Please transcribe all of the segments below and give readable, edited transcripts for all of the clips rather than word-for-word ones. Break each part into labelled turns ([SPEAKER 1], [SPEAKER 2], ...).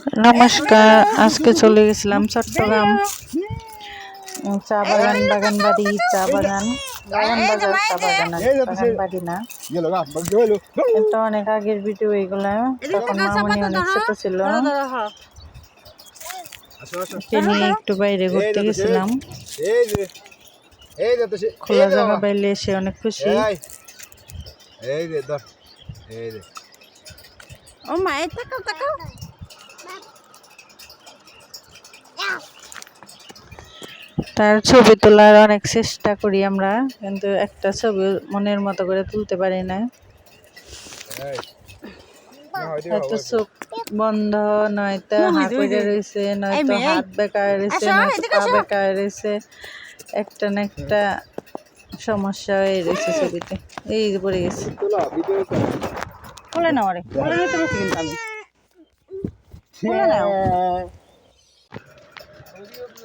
[SPEAKER 1] নমস্কার, আজকে চলে গেছিলাম চট্টগ্রাম চা বাগান, বাগান বাড়ি, চা বাগান, বাগান বাজার, চা বাগান, বাগান বাড়ি না, এটা অনেক আগের ভিডিও এগুলা। তখন মামনি অনেক ছোট ছিল, নিয়ে একটু বাইরে ঘুরতে গেছিলাম। খোলা জায়গা পাইলে এসে অনেক খুশি। ও মা, তাকাও তাকাও। তার ছবি তোলার অনেক চেষ্টা করি আমরা, কিন্তু একটা ছবি মনের মতো করে তুলতে পারি না। হয়তো চোখ বন্ধ, নয়তো হাত বেঁকা রয়েছে, নয়তো হাত বেঁকা রয়েছে, নয়তো পা বেঁকা রয়েছে। একটা না একটা সমস্যা হয়ে রয়েছে ছবিতে। এই পড়ে গেছে, খুলে নাও, আরে খুলে নিতে গেছি কিন্তু আমি, খুলে নাও।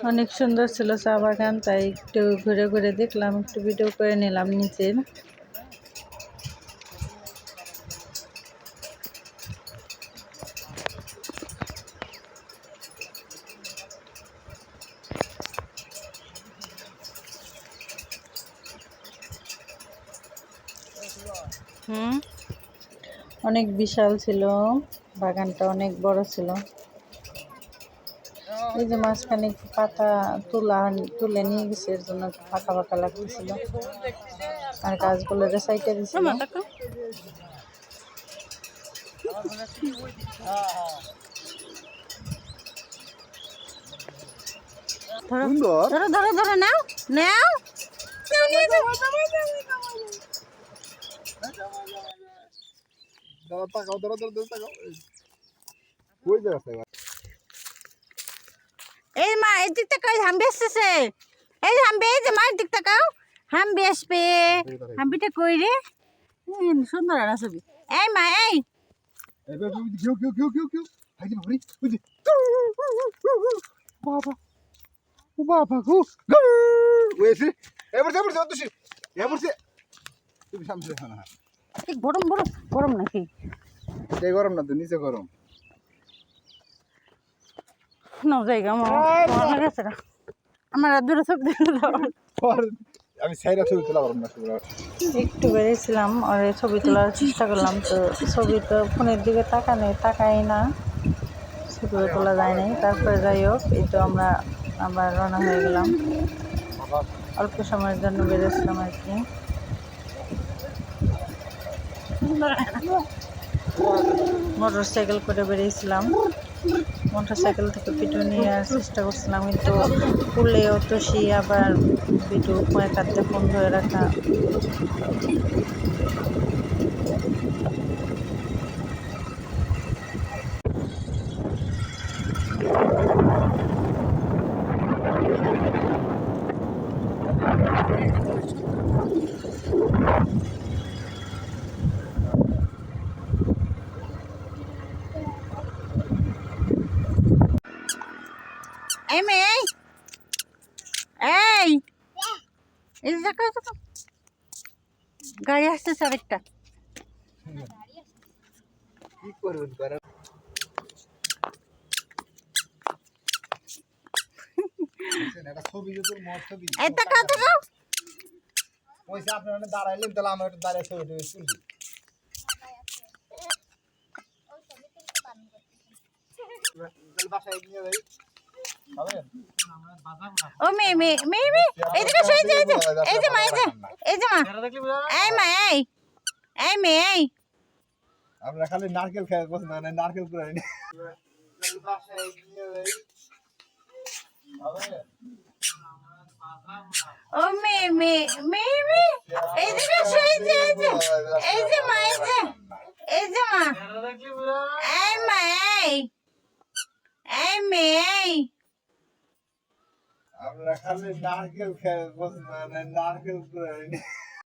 [SPEAKER 1] অনেক সুন্দর ছিল চা বাগান, তাই একটু ঘুরে ঘুরে দেখলাম, একটু ভিডিও করে নিলাম নিচের। অনেক বিশাল ছিল বাগানটা, অনেক বড় ছিল। এই যে মাঝখানে একটু পাতা তুলে নিয়ে গেছে, এর জন্য ফাঁকা ফাঁকা লাগতেছিল, আর গাছগুলো যে সাইডে দিছিল। ধরো ধরো ধরো, নাও নাও। এই মা, এই দিক তাকাও, হাম্বি আসতেছে। এই যে হাম্বি, এই যে মার দিক তাকাও, হাম্বি আসবে। হাম্বিটা কই রে? সুন্দর আর ছবি। এই মা, এই গরম গরম গরম নাকি?
[SPEAKER 2] গরম না তো, নিচে গরম।
[SPEAKER 1] নাও জায়গা আমার দূরে ছবি
[SPEAKER 2] আমি সাইরা ছবি তোলা পারব না।
[SPEAKER 1] একটু বেরিয়েছিলাম আর ছবি তোলার চেষ্টা করলাম, তো ছবি তো ফোনের দিকে তাকাই না, ছবিও তোলা যায় নাই। তারপরে যাই হোক, এই তো আমরা আবার রওনা হয়ে গেলাম। অল্প সময়ের জন্য বেরিয়েছিলাম আর কি। মোটর সাইকেল করে বেরিয়েছিলাম, মোটর সাইকেল থেকে ভিডিও নেওয়ার চেষ্টা করছিলাম, কিন্তু পুলেও তো সেই আবার ভিডিও ফোনের কাছে ফোন ধরে রাখা। এই মেয়ে, এই এই দেখো, গাড়ি আসতেছে আরেকটা।
[SPEAKER 2] কি করবেন করেন? এটা ছবি যে তোর মত ছবি।
[SPEAKER 1] এই তাকাও তাকাও।
[SPEAKER 2] ওইসে আপনারা দাঁড়াইলেন, তাহলে আমরা একটু দাঁড়ায় ছবি তুলি। বাসায় নিয়ে যাই।
[SPEAKER 1] ও মেয়ে মেয়ে মেয়ে মেয়ে, এইদিকে এসো, এই যে এই যে মা, এই যে মা, এই মা, এই মেয়ে, এই
[SPEAKER 2] আমরা খালি নারকেল খাই, পছন্দ না নারকেল পুরাই না। বাসায় নিয়ে যাই।
[SPEAKER 1] ও মেয়ে মেয়ে মেয়ে মেয়ে, এইদিকে এসো, এই যে এই যে মা, এই যে মা, এই মা, এই মেয়ে,
[SPEAKER 2] আমরা খালি নারকেল খাই, পছন্দ না নারকেল পুরাই না।